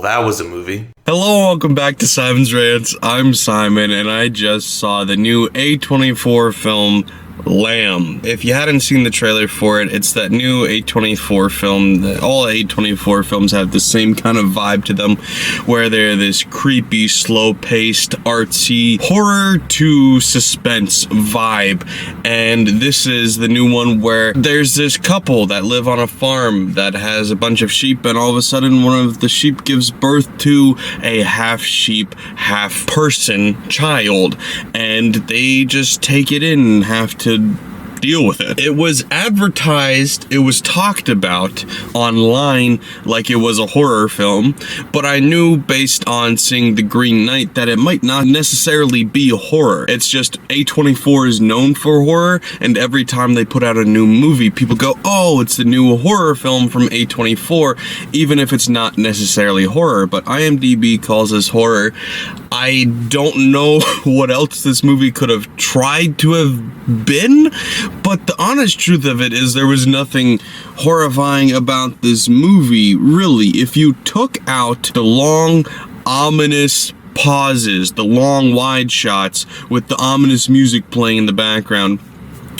that was a movie. Hello, welcome back to Simon's Rants. I'm Simon, and I just saw the new A24 film, Lamb. If you hadn't seen the trailer for it, it's that new A24 film. All A24 films have the same kind of vibe to them, where they're this creepy, slow-paced, artsy, horror to suspense vibe. And this is the new one where there's this couple that live on a farm that has a bunch of sheep, and all of a sudden one of the sheep gives birth to a half sheep, half person child, and they just take it in and have to deal with it. It was advertised, it was talked about online like it was a horror film, but I knew based on seeing The Green Knight that it might not necessarily be horror. It's just A24 is known for horror, and every time they put out a new movie, people go, oh, it's the new horror film from A24, even if it's not necessarily horror, but IMDb calls this horror. I don't know what else this movie could have tried to have been, but the honest truth of it is there was nothing horrifying about this movie, really. If you took out the long, ominous pauses, the long wide shots with the ominous music playing in the background,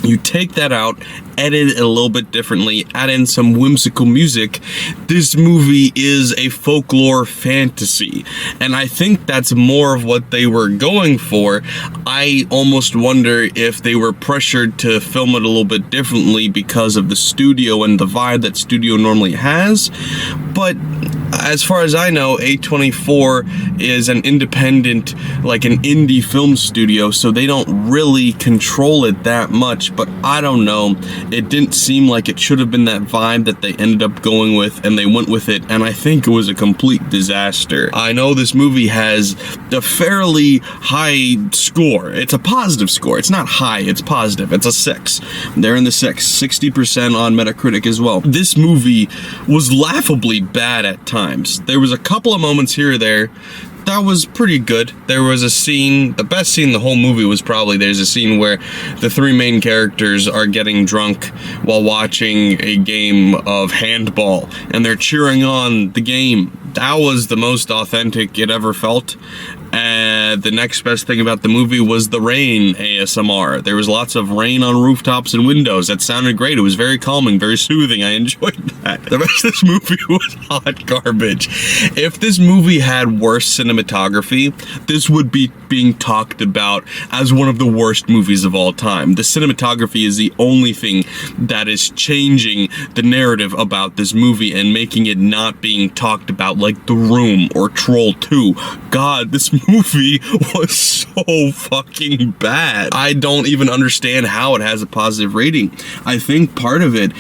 you take that out, edit it a little bit differently, add in some whimsical music, this movie is a folklore fantasy. And I think that's more of what they were going for. I almost wonder if they were pressured to film it a little bit differently because of the studio and the vibe that studio normally has. But as far as I know, A24 is an independent, like an indie film studio, so they don't really control it that much, but I don't know. It didn't seem like it should have been that vibe that they ended up going with, and they went with it, and I think it was a complete disaster. I know this movie has a fairly high score. It's a positive score. It's not high, it's positive. It's a 6. They're in the 60% on Metacritic as well. This movie was laughably bad at times. There was a couple of moments here or there that was pretty good. There was a scene, the best scene in the whole movie was probably, there's a scene where the three main characters are getting drunk while watching a game of handball, and they're cheering on the game. That was the most authentic it ever felt. The next best thing about the movie was the rain ASMR. There was lots of rain on rooftops and windows. That sounded great. It was very calming, very soothing. I enjoyed that. The rest of this movie was hot garbage. If this movie had worse cinematography, this would be being talked about as one of the worst movies of all time. The cinematography is the only thing that is changing the narrative about this movie and making it not being talked about like The Room or Troll 2. God, this movie was so fucking bad. I don't even understand how it has a positive rating. I think part of it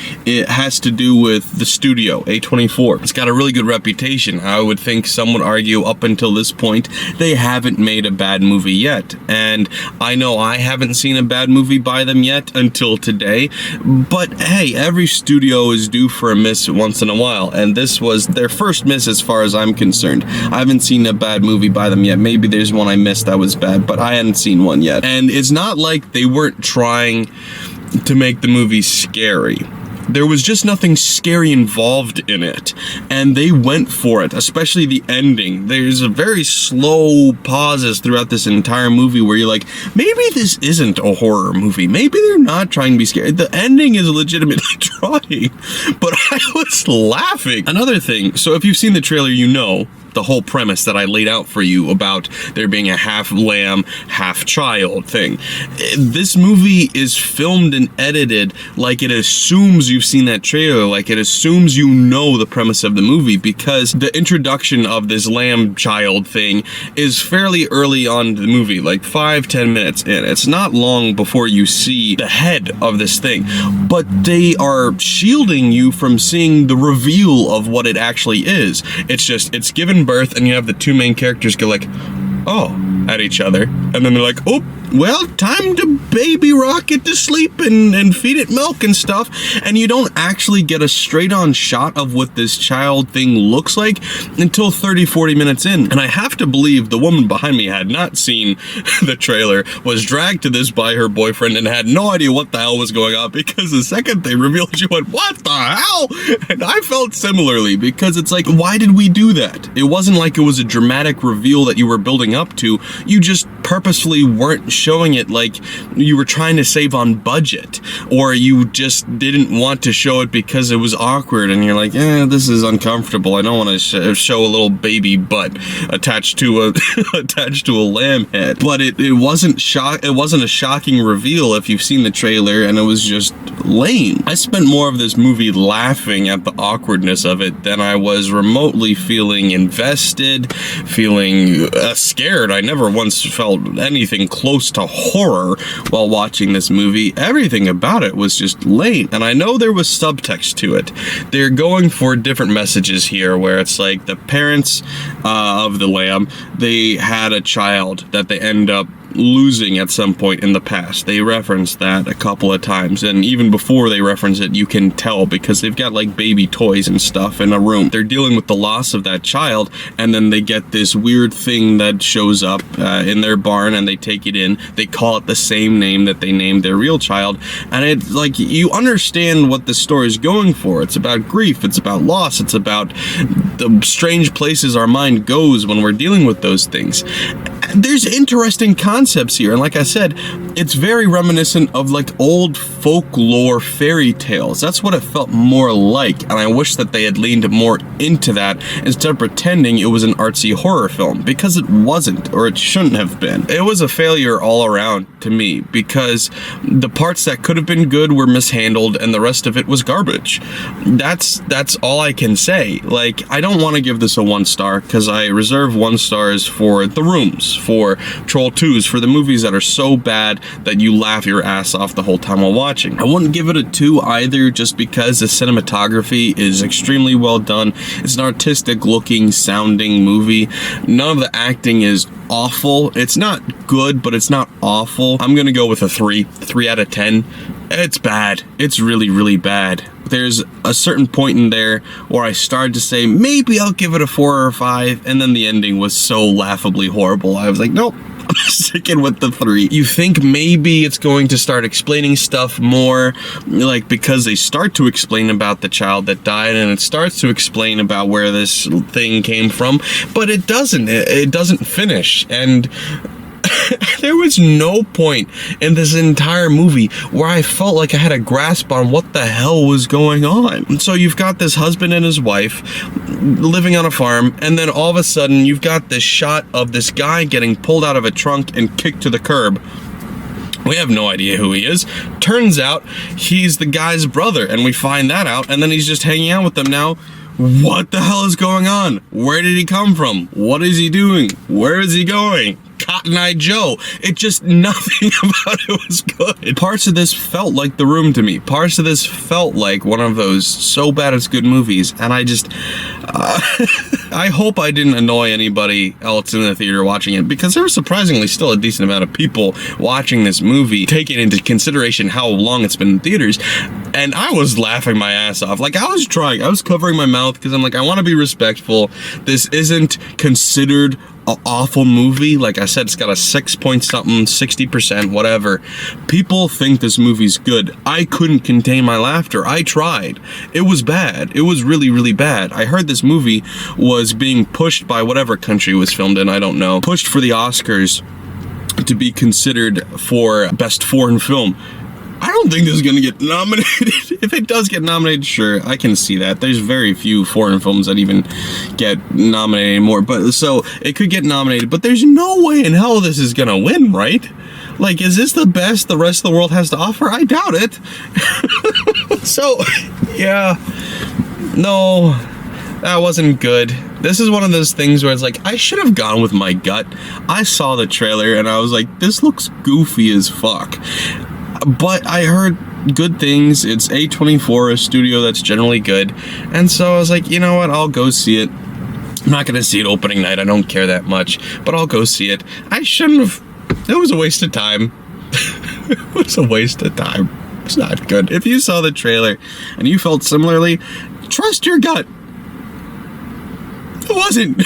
has to do with the studio, A24. It's got a really good reputation. I would think some would argue up until this point, they haven't made a bad movie yet. And I know I haven't seen a bad movie by them yet until today. But hey, every studio is due for a miss once in a while. And this was their first miss as far as I'm concerned. I haven't seen a bad movie by them yet. Maybe there's one I missed that was bad, but I hadn't seen one yet. And it's not like they weren't trying to make the movie scary. There was just nothing scary involved in it, and they went for it, especially the ending. There's a very slow pauses throughout this entire movie where you're like, maybe this isn't a horror movie. Maybe they're not trying to be scary. The ending is legitimately trying, but I was laughing. Another thing, so if you've seen the trailer, you know the whole premise that I laid out for you about there being a half lamb, half child thing. This movie is filmed and edited like it assumes you've seen that trailer, like it assumes you know the premise of the movie, because the introduction of this lamb child thing is fairly early on in the movie, like 5-10 minutes in. It's not long before you see the head of this thing, but they are shielding you from seeing the reveal of what it actually is. It's given birth, and you have the two main characters go like, oh, at each other. And then they're like, oh, well, time to baby rock it to sleep and feed it milk and stuff. And you don't actually get a straight-on shot of what this child thing looks like until 30-40 minutes in. And I have to believe the woman behind me had not seen the trailer, was dragged to this by her boyfriend, and had no idea what the hell was going on, because the second they revealed, she went, what the hell? And I felt similarly, because it's like, why did we do that? It wasn't like it was a dramatic reveal that you were building up to. You just purposefully weren't showing it like you were trying to save on budget, or you just didn't want to show it because it was awkward and you're like, this is uncomfortable. I don't want to show a little baby butt attached to a attached to a lamb head. But it wasn't a shocking reveal if you've seen the trailer, and it was just lame. I spent more of this movie laughing at the awkwardness of it than I was remotely feeling invested, feeling scared. I never once felt anything close to horror while watching this movie. Everything about it was just lame, and I know there was subtext to it. They're going for different messages here, where it's like the parents of the lamb, they had a child that they end up losing at some point in the past. They reference that a couple of times, and even before they reference it, you can tell because they've got like baby toys and stuff in a room. They're dealing with the loss of that child, and then they get this weird thing that shows up in their barn, and they take it in. They call it the same name that they named their real child, and it's like, you understand what the story is going for. It's about grief, it's about loss, it's about the strange places our mind goes when we're dealing with those things. There's interesting concepts here, and like I said, it's very reminiscent of like old folklore fairy tales. That's what it felt more like, and I wish that they had leaned more into that instead of pretending it was an artsy horror film, because it wasn't, or it shouldn't have been. It was a failure all around to me, because the parts that could have been good were mishandled and the rest of it was garbage. That's all I can say. Like, I don't want to give this a 1 star, because I reserve 1 stars for The Rooms, for Troll 2s, for the movies that are so bad that you laugh your ass off the whole time while watching. I wouldn't give it a 2 either, just because the cinematography is extremely well done. It's an artistic looking, sounding movie. None of the acting is awful. It's not good, but it's not awful. I'm gonna go with a 3 out of 10. It's bad. It's really, really bad. There's a certain point in there where I started to say, maybe I'll give it a 4 or a 5, and then the ending was so laughably horrible. I was like, nope, I'm sticking with the 3. You think maybe it's going to start explaining stuff more, like, because they start to explain about the child that died, and it starts to explain about where this thing came from, but it doesn't. It doesn't finish, and there was no point in this entire movie where I felt like I had a grasp on what the hell was going on. And so you've got this husband and his wife living on a farm, and then all of a sudden you've got this shot of this guy getting pulled out of a trunk and kicked to the curb. We have no idea who he is. Turns out he's the guy's brother, and we find that out, and then he's just hanging out with them now. What the hell is going on? Where did he come from? What is he doing? Where is he going? Cotton Eye Joe. It just, nothing about it was good. Parts of this felt like The Room to me. Parts of this felt like one of those so bad it's good movies, and I just I hope I didn't annoy anybody else in the theater watching it, because there was surprisingly still a decent amount of people watching this movie, taking into consideration how long it's been in theaters, and I was laughing my ass off. Like, I was covering my mouth, because I'm like, I want to be respectful. This isn't considered an awful movie. Like I said, it's got a 6 point something, 60%, whatever. People think this movie's good. I couldn't contain my laughter. I tried. It was bad. It was really, really bad. I heard this movie was being pushed by whatever country it was filmed in, I don't know, pushed for the Oscars to be considered for Best Foreign Film. I don't think this is going to get nominated. If it does get nominated, sure, I can see that. There's very few foreign films that even get nominated anymore. But so it could get nominated, but there's no way in hell this is going to win, right? Like, is this the best the rest of the world has to offer? I doubt it. So, yeah, no, that wasn't good. This is one of those things where it's like, I should have gone with my gut. I saw the trailer and I was like, this looks goofy as fuck. But I heard good things. It's A24, a studio that's generally good. And so I was like, you know what? I'll go see it. I'm not gonna see it opening night. I don't care that much, but I'll go see it. I shouldn't have. It was a waste of time. It was a waste of time. It's not good. If you saw the trailer and you felt similarly, trust your gut. It wasn't.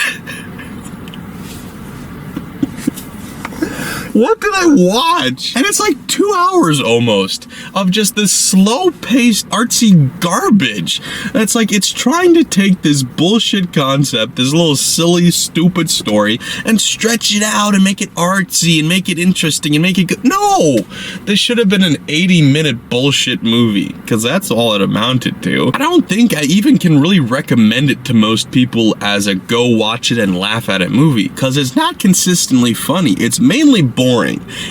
What did I watch? And it's like 2 hours almost of just this slow-paced, artsy garbage. And it's like it's trying to take this bullshit concept, this little silly, stupid story, and stretch it out and make it artsy and make it interesting and make it good. No! This should have been an 80-minute bullshit movie, because that's all it amounted to. I don't think I even can really recommend it to most people as a go watch it and laugh at it movie, because it's not consistently funny. It's mainly boring.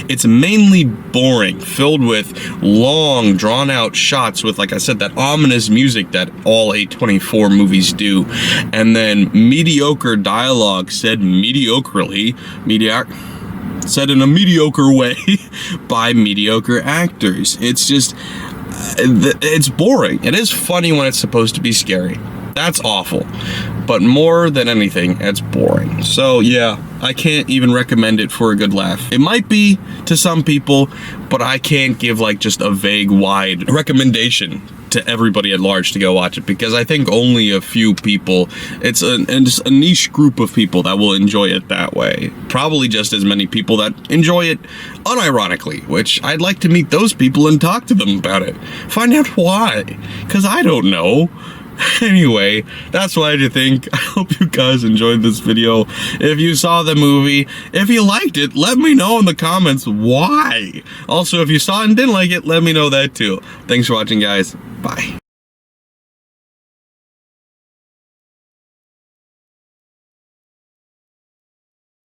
It's mainly boring, filled with long, drawn-out shots with, like I said, that ominous music that all A24 movies do, and then mediocre dialogue said mediocrely, said in a mediocre way by mediocre actors. It's just, it's boring. It is funny when it's supposed to be scary. That's awful. But more than anything, it's boring. So yeah, I can't even recommend it for a good laugh. It might be to some people, but I can't give like just a vague, wide recommendation to everybody at large to go watch it, because I think only a few people, it's a niche group of people that will enjoy it that way. Probably just as many people that enjoy it unironically, which I'd like to meet those people and talk to them about it. Find out why, because I don't know. Anyway, that's what I think. I hope you guys enjoyed this video. If you saw the movie, if you liked it, let me know in the comments why. Also, if you saw it and didn't like it, let me know that too. Thanks for watching, guys. Bye.